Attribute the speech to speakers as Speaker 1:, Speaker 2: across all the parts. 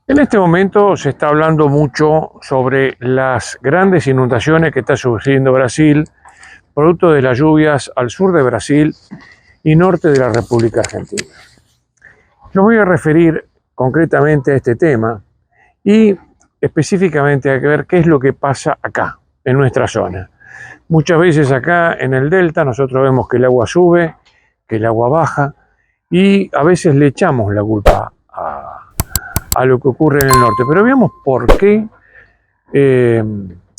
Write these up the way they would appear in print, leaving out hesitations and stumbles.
Speaker 1: En este momento se está hablando mucho sobre las grandes inundaciones que está sufriendo Brasil, producto de las lluvias al sur de Brasil y norte de la República Argentina. Yo voy a referir concretamente a este tema y específicamente a ver qué es lo que pasa acá, en nuestra zona. Muchas veces acá en el delta nosotros vemos que el agua sube, que el agua baja y a veces le echamos la culpa a lo que ocurre en el norte. Pero veamos por qué,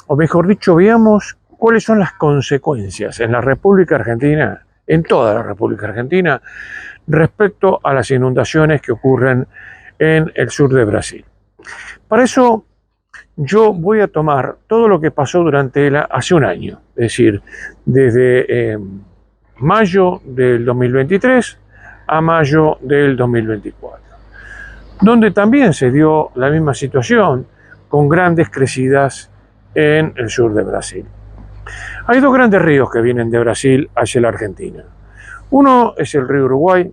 Speaker 1: o mejor dicho, veamos cuáles son las consecuencias en la República Argentina, en toda la República Argentina, respecto a las inundaciones que ocurren en el sur de Brasil. Para eso yo voy a tomar todo lo que pasó durante hace un año, es decir, desde mayo del 2023 a mayo del 2024, donde también se dio la misma situación con grandes crecidas en el sur de Brasil. Hay dos grandes ríos que vienen de Brasil hacia la Argentina. Uno es el río Uruguay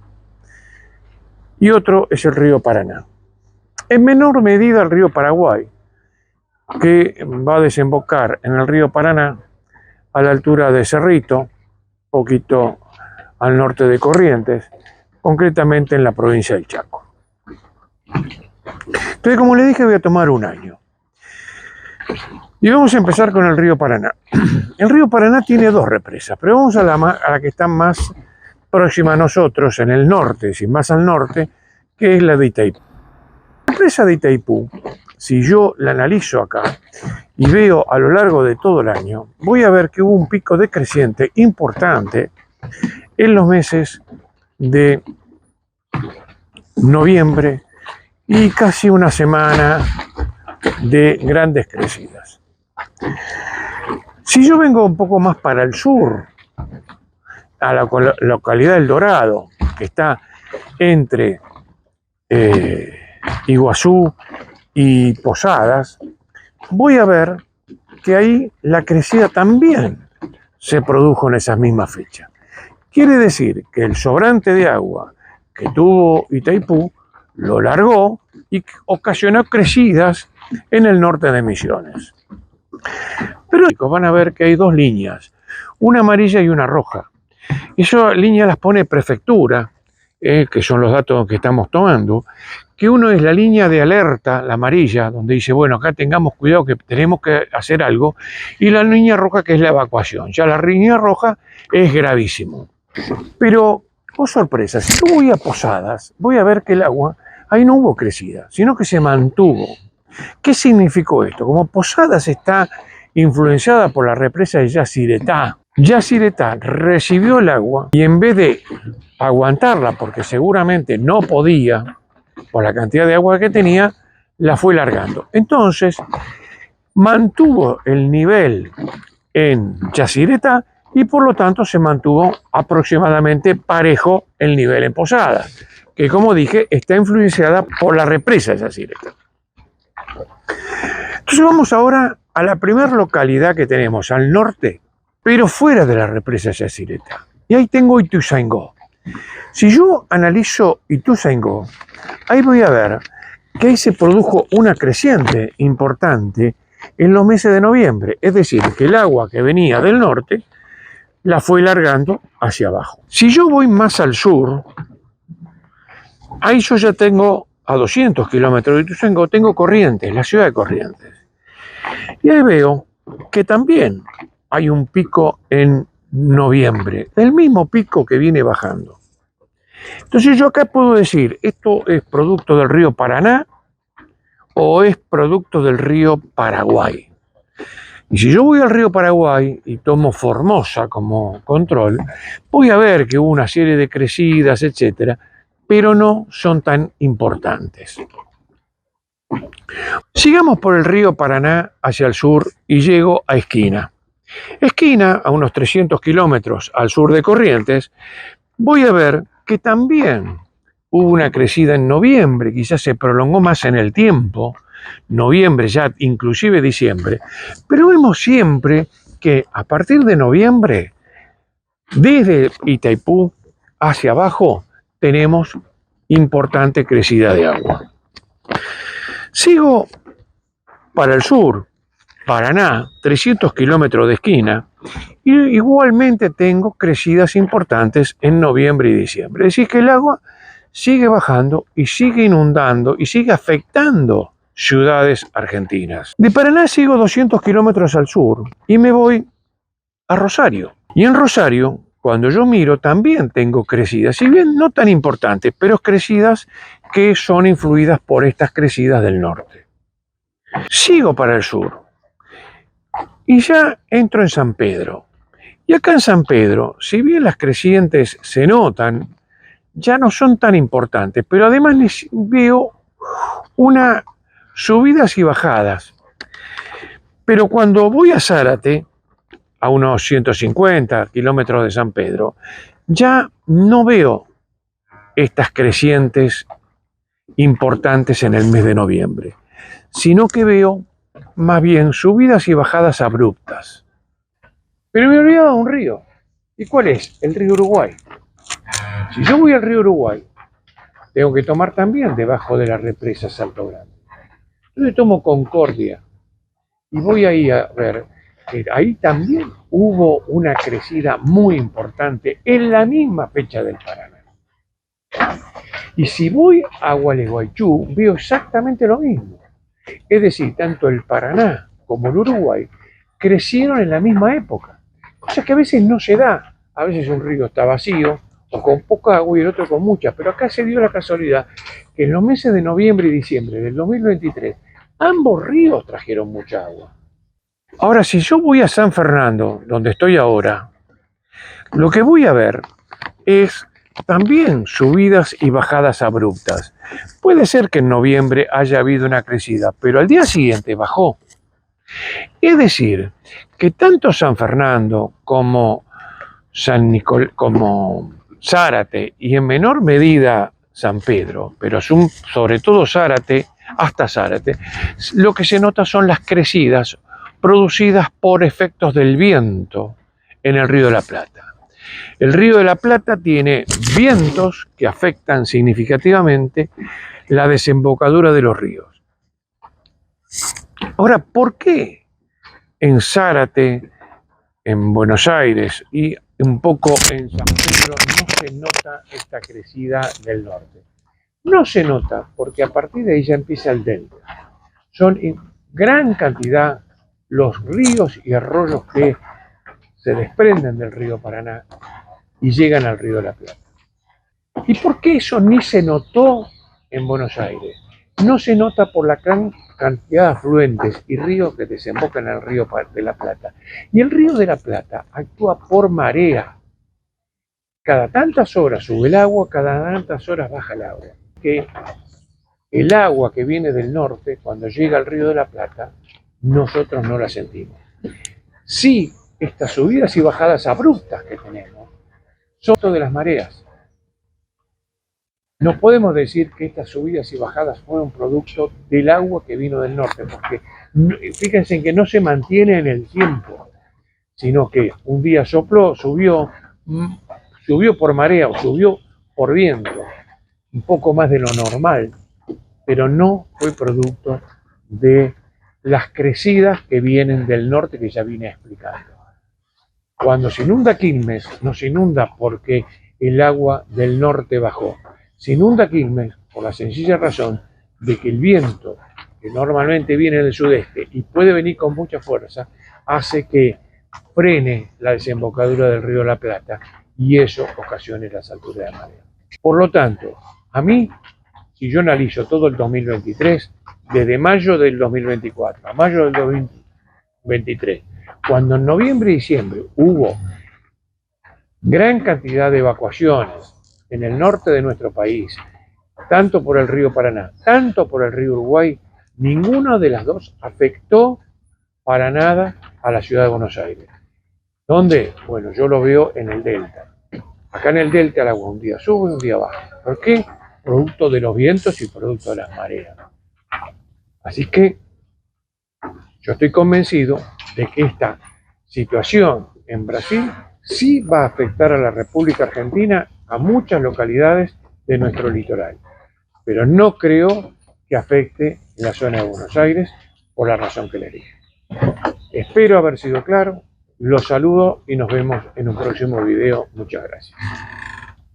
Speaker 1: y otro es el río Paraná. En menor medida el río Paraguay, que va a desembocar en el río Paraná a la altura de Cerrito, poquito al norte de Corrientes, concretamente en la provincia del Chaco. Entonces, como le dije, voy a tomar un año. Y vamos a empezar con el río Paraná. El río Paraná tiene dos represas, pero vamos a la que está más próxima a nosotros, en el norte, es decir, más al norte, que es la de Itaipú. La represa de Itaipú, si yo la analizo acá y veo a lo largo de todo el año, voy a ver que hubo un pico decreciente importante en los meses de noviembre y casi una semana de grandes crecidas. Si yo vengo un poco más para el sur, a la localidad del Dorado, que está entre Iguazú y Posadas, voy a ver que ahí la crecida también se produjo en esas mismas fechas. Quiere decir que el sobrante de agua que tuvo Itaipú lo largó y ocasionó crecidas en el norte de Misiones. Pero van a ver que hay dos líneas, una amarilla y una roja. Esas líneas las pone prefectura, que son los datos que estamos tomando, que uno es la línea de alerta, la amarilla, donde dice, bueno, acá tengamos cuidado que tenemos que hacer algo, y la línea roja, que es la evacuación. Ya la línea roja es gravísimo. Pero, oh sorpresa, si yo voy a Posadas, voy a ver que el agua, ahí no hubo crecida, sino que se mantuvo. ¿Qué significó esto? Como Posadas está influenciada por la represa de Yacyretá, Yacyretá recibió el agua y en vez de aguantarla, porque seguramente no podía, por la cantidad de agua que tenía, la fue largando. Entonces, mantuvo el nivel en Yacyretá y por lo tanto se mantuvo aproximadamente parejo el nivel en Posadas, que como dije está influenciada por la represa de Yacyretá. Entonces vamos ahora a la primera localidad que tenemos al norte, pero fuera de la represa de Yacyretá. Y ahí tengo Ituzaingó. Si yo analizo Ituzaingó, ahí voy a ver que ahí se produjo una creciente importante en los meses de noviembre. Es decir, que el agua que venía del norte la fue largando hacia abajo. Si yo voy más al sur, ahí yo ya tengo a 200 kilómetros de Ituzaingó, tengo Corrientes, la ciudad de Corrientes. Y ahí veo que también hay un pico en noviembre, el mismo pico que viene bajando. Entonces yo acá puedo decir, ¿esto es producto del río Paraná o es producto del río Paraguay? Y si yo voy al río Paraguay y tomo Formosa como control, voy a ver que hubo una serie de crecidas, etcétera, pero no son tan importantes. Sigamos por el río Paraná hacia el sur y llego a Esquina. Esquina, a unos 300 kilómetros al sur de Corrientes, voy a ver que también hubo una crecida en noviembre, quizás se prolongó más en el tiempo, noviembre ya inclusive diciembre, pero vemos siempre que a partir de noviembre, desde Itaipú hacia abajo, tenemos importante crecida de agua. Sigo para el sur, Paraná, 300 kilómetros de esquina, y igualmente tengo crecidas importantes en noviembre y diciembre. Es decir, que el agua sigue bajando y sigue inundando y sigue afectando ciudades argentinas. De Paraná sigo 200 kilómetros al sur y me voy a Rosario. Y en Rosario, cuando yo miro, también tengo crecidas, si bien no tan importantes, pero crecidas que son influidas por estas crecidas del norte. Sigo para el sur y ya entro en San Pedro. Y acá en San Pedro, si bien las crecientes se notan, ya no son tan importantes, pero además veo unas subidas y bajadas. Pero cuando voy a Zárate, a unos 150 kilómetros de San Pedro, ya no veo estas crecientes importantes en el mes de noviembre, sino que veo más bien subidas y bajadas abruptas. Pero me olvidaba de un río. ¿Y cuál es? El río Uruguay. Si yo voy al río Uruguay, tengo que tomar también debajo de la represa Salto Grande. Entonces tomo Concordia y voy ahí a ver que ahí también hubo una crecida muy importante en la misma fecha del Paraná. Y si voy a Gualeguaychú, veo exactamente lo mismo. Es decir, tanto el Paraná como el Uruguay crecieron en la misma época. Cosa que a veces no se da. A veces un río está vacío o con poca agua y el otro con mucha. Pero acá se dio la casualidad que en los meses de noviembre y diciembre del 2023, ambos ríos trajeron mucha agua. Ahora, si yo voy a San Fernando, donde estoy ahora, lo que voy a ver es también subidas y bajadas abruptas. Puede ser que en noviembre haya habido una crecida, pero al día siguiente bajó. Es decir, que tanto San Fernando como como Zárate y en menor medida San Pedro, pero sobre todo Zárate, hasta Zárate, lo que se nota son las crecidas producidas por efectos del viento en el Río de la Plata. El Río de la Plata tiene vientos que afectan significativamente la desembocadura de los ríos. Ahora, ¿por qué en Zárate, en Buenos Aires y un poco en San Pedro no se nota esta crecida del norte? No se nota porque a partir de ahí ya empieza el delta. Son en gran cantidad los ríos y arroyos que se desprenden del río Paraná y llegan al Río de la Plata. ¿Y por qué eso ni se notó en Buenos Aires? No se nota por la gran cantidad de afluentes y ríos que desembocan en el Río de la Plata. Y el Río de la Plata actúa por marea. Cada tantas horas sube el agua, cada tantas horas baja el agua. Que el agua que viene del norte, cuando llega al Río de la Plata, nosotros no la sentimos. Sí, estas subidas y bajadas abruptas que tenemos son de las mareas. No podemos decir que estas subidas y bajadas fueron producto del agua que vino del norte, porque fíjense en que no se mantiene en el tiempo, sino que un día sopló, subió por marea o subió por viento, un poco más de lo normal, pero no fue producto de las crecidas que vienen del norte que ya vine explicando. Cuando se inunda Quilmes, no se inunda porque el agua del norte bajó. Se inunda Quilmes por la sencilla razón de que el viento, que normalmente viene del sudeste y puede venir con mucha fuerza, hace que frene la desembocadura del Río de la Plata y eso ocasione las alturas de marea. Por lo tanto, a mí, si yo analizo todo el 2023, desde mayo del 2024 a mayo del 2023, cuando en noviembre y diciembre hubo gran cantidad de evacuaciones en el norte de nuestro país, tanto por el río Paraná, tanto por el río Uruguay, ninguna de las dos afectó para nada a la ciudad de Buenos Aires. ¿Dónde? Bueno, yo lo veo en el delta. Acá en el delta el agua un día sube y un día baja. ¿Por qué? Producto de los vientos y producto de las mareas. Así que yo estoy convencido de que esta situación en Brasil sí va a afectar a la República Argentina, a muchas localidades de nuestro litoral, pero no creo que afecte en la zona de Buenos Aires, por la razón que les dije. Espero haber sido claro, los saludo y nos vemos en un próximo video. Muchas gracias.